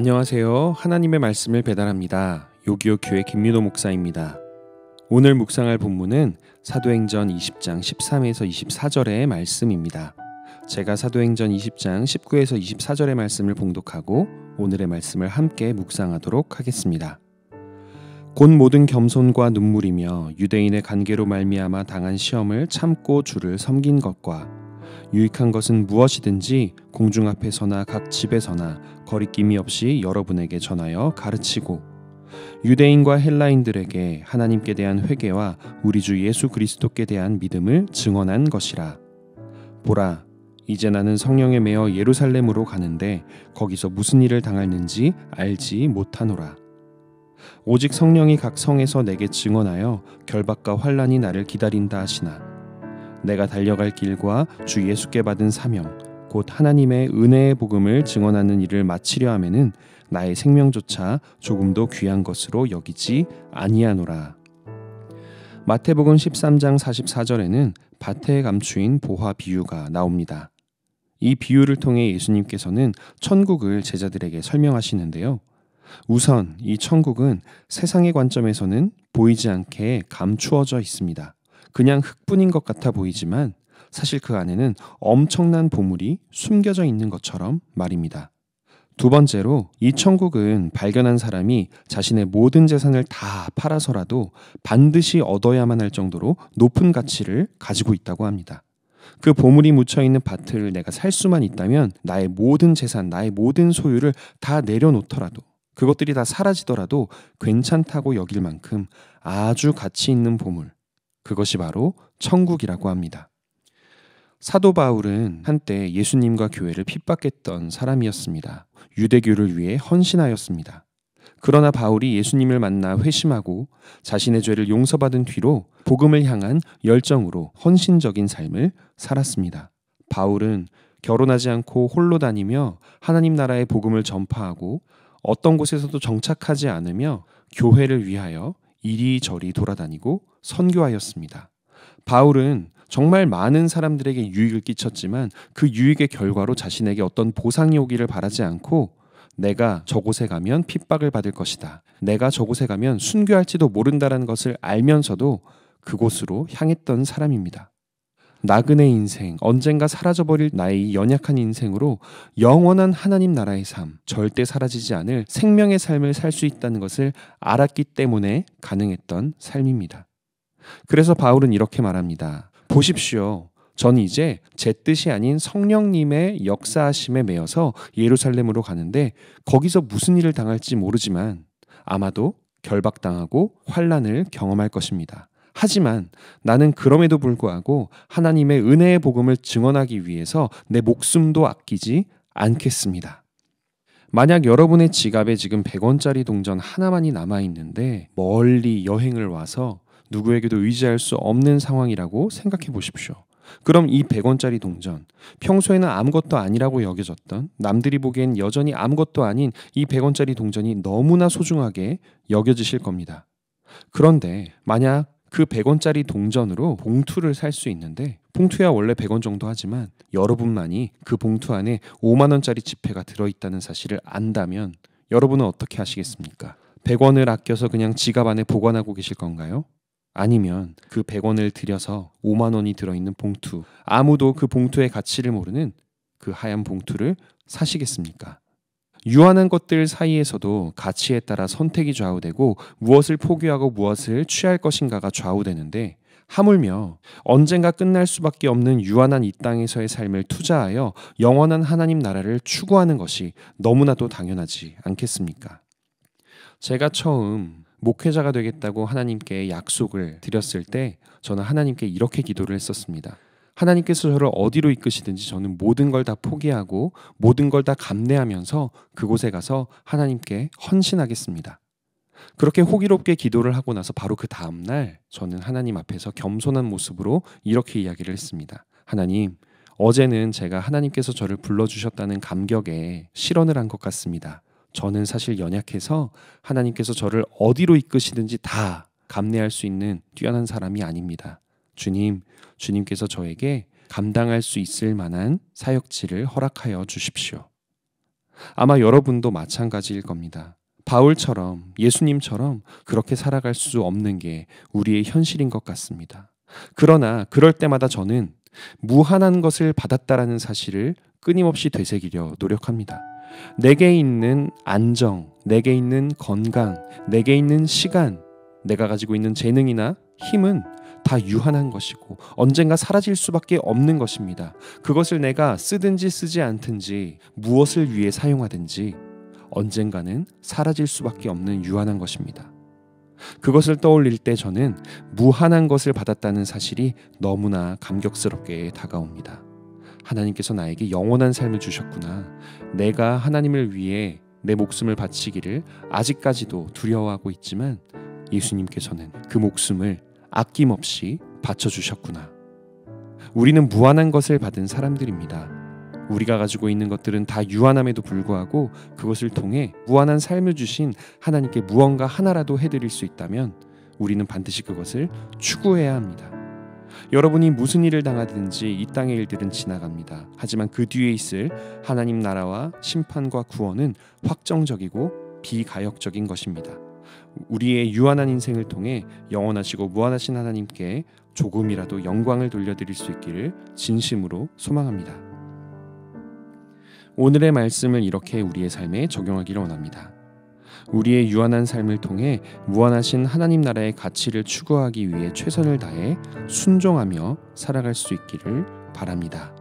안녕하세요. 하나님의 말씀을 배달합니다. 요기요 교회 김민호 목사입니다. 오늘 묵상할 본문은 사도행전 20장 13에서 24절의 말씀입니다. 제가 사도행전 20장 19에서 24절의 말씀을 봉독하고 오늘의 말씀을 함께 묵상하도록 하겠습니다. 곧 모든 겸손과 눈물이며 유대인의 관계로 말미암아 당한 시험을 참고 주를 섬긴 것과 유익한 것은 무엇이든지 공중 앞에서나 각 집에서나 거리낌이 없이 여러분에게 전하여 가르치고 유대인과 헬라인들에게 하나님께 대한 회개와 우리 주 예수 그리스도께 대한 믿음을 증언한 것이라. 보라, 이제 나는 성령에 매어 예루살렘으로 가는데 거기서 무슨 일을 당할는지 알지 못하노라. 오직 성령이 각 성에서 내게 증언하여 결박과 환난이 나를 기다린다 하시나 내가 달려갈 길과 주 예수께 받은 사명 곧 하나님의 은혜의 복음을 증언하는 일을 마치려 하면은 나의 생명조차 조금도 귀한 것으로 여기지 아니하노라. 마태복음 13장 44절에는 밭에 감추인 보화 비유가 나옵니다. 이 비유를 통해 예수님께서는 천국을 제자들에게 설명하시는데요. 우선 이 천국은 세상의 관점에서는 보이지 않게 감추어져 있습니다. 그냥 흙뿐인 것 같아 보이지만 사실 그 안에는 엄청난 보물이 숨겨져 있는 것처럼 말입니다. 두 번째로 이 천국은 발견한 사람이 자신의 모든 재산을 다 팔아서라도 반드시 얻어야만 할 정도로 높은 가치를 가지고 있다고 합니다. 그 보물이 묻혀있는 밭을 내가 살 수만 있다면 나의 모든 재산, 나의 모든 소유를 다 내려놓더라도 그것들이 다 사라지더라도 괜찮다고 여길 만큼 아주 가치 있는 보물, 그것이 바로 천국이라고 합니다. 사도 바울은 한때 예수님과 교회를 핍박했던 사람이었습니다. 유대교를 위해 헌신하였습니다. 그러나 바울이 예수님을 만나 회심하고 자신의 죄를 용서받은 뒤로 복음을 향한 열정으로 헌신적인 삶을 살았습니다. 바울은 결혼하지 않고 홀로 다니며 하나님 나라의 복음을 전파하고 어떤 곳에서도 정착하지 않으며 교회를 위하여 이리저리 돌아다니고 선교하였습니다. 바울은 정말 많은 사람들에게 유익을 끼쳤지만 그 유익의 결과로 자신에게 어떤 보상이 오기를 바라지 않고 내가 저곳에 가면 핍박을 받을 것이다. 내가 저곳에 가면 순교할지도 모른다는 것을 알면서도 그곳으로 향했던 사람입니다. 나그네 인생, 언젠가 사라져버릴 나의 연약한 인생으로 영원한 하나님 나라의 삶, 절대 사라지지 않을 생명의 삶을 살 수 있다는 것을 알았기 때문에 가능했던 삶입니다. 그래서 바울은 이렇게 말합니다. 보십시오. 전 이제 제 뜻이 아닌 성령님의 역사하심에 매여서 예루살렘으로 가는데 거기서 무슨 일을 당할지 모르지만 아마도 결박당하고 환난을 경험할 것입니다. 하지만 나는 그럼에도 불구하고 하나님의 은혜의 복음을 증언하기 위해서 내 목숨도 아끼지 않겠습니다. 만약 여러분의 지갑에 지금 100원짜리 동전 하나만이 남아있는데 멀리 여행을 와서 누구에게도 의지할 수 없는 상황이라고 생각해 보십시오. 그럼 이 100원짜리 동전, 평소에는 아무것도 아니라고 여겨졌던, 남들이 보기엔 여전히 아무것도 아닌 이 100원짜리 동전이 너무나 소중하게 여겨지실 겁니다. 그런데 만약 그 100원짜리 동전으로 봉투를 살 수 있는데 봉투야 원래 100원 정도 하지만 여러분만이 그 봉투 안에 5만 원짜리 지폐가 들어있다는 사실을 안다면 여러분은 어떻게 하시겠습니까? 100원을 아껴서 그냥 지갑 안에 보관하고 계실 건가요? 아니면 그 100원을 들여서 5만 원이 들어있는 봉투, 아무도 그 봉투의 가치를 모르는 그 하얀 봉투를 사시겠습니까? 유한한 것들 사이에서도 가치에 따라 선택이 좌우되고 무엇을 포기하고 무엇을 취할 것인가가 좌우되는데 하물며 언젠가 끝날 수밖에 없는 유한한 이 땅에서의 삶을 투자하여 영원한 하나님 나라를 추구하는 것이 너무나도 당연하지 않겠습니까? 제가 처음 목회자가 되겠다고 하나님께 약속을 드렸을 때 저는 하나님께 이렇게 기도를 했었습니다. 하나님께서 저를 어디로 이끄시든지 저는 모든 걸 다 포기하고 모든 걸 다 감내하면서 그곳에 가서 하나님께 헌신하겠습니다. 그렇게 호기롭게 기도를 하고 나서 바로 그 다음날 저는 하나님 앞에서 겸손한 모습으로 이렇게 이야기를 했습니다. 하나님, 어제는 제가 하나님께서 저를 불러주셨다는 감격에 실언을 한 것 같습니다. 저는 사실 연약해서 하나님께서 저를 어디로 이끄시든지 다 감내할 수 있는 뛰어난 사람이 아닙니다. 주님, 주님께서 저에게 감당할 수 있을 만한 사역지를 허락하여 주십시오. 아마 여러분도 마찬가지일 겁니다. 바울처럼 예수님처럼 그렇게 살아갈 수 없는 게 우리의 현실인 것 같습니다. 그러나 그럴 때마다 저는 무한한 것을 받았다라는 사실을 끊임없이 되새기려 노력합니다. 내게 있는 안정, 내게 있는 건강, 내게 있는 시간, 내가 가지고 있는 재능이나 힘은 다 유한한 것이고 언젠가 사라질 수밖에 없는 것입니다. 그것을 내가 쓰든지 쓰지 않든지 무엇을 위해 사용하든지 언젠가는 사라질 수밖에 없는 유한한 것입니다. 그것을 떠올릴 때 저는 무한한 것을 받았다는 사실이 너무나 감격스럽게 다가옵니다. 하나님께서 나에게 영원한 삶을 주셨구나. 내가 하나님을 위해 내 목숨을 바치기를 아직까지도 두려워하고 있지만 예수님께서는 그 목숨을 아낌없이 바쳐주셨구나. 우리는 무한한 것을 받은 사람들입니다. 우리가 가지고 있는 것들은 다 유한함에도 불구하고 그것을 통해 무한한 삶을 주신 하나님께 무언가 하나라도 해드릴 수 있다면 우리는 반드시 그것을 추구해야 합니다. 여러분이 무슨 일을 당하든지 이 땅의 일들은 지나갑니다. 하지만 그 뒤에 있을 하나님 나라와 심판과 구원은 확정적이고 비가역적인 것입니다. 우리의 유한한 인생을 통해 영원하시고 무한하신 하나님께 조금이라도 영광을 돌려드릴 수 있기를 진심으로 소망합니다. 오늘의 말씀을 이렇게 우리의 삶에 적용하기를 원합니다. 우리의 유한한 삶을 통해 무한하신 하나님 나라의 가치를 추구하기 위해 최선을 다해 순종하며 살아갈 수 있기를 바랍니다.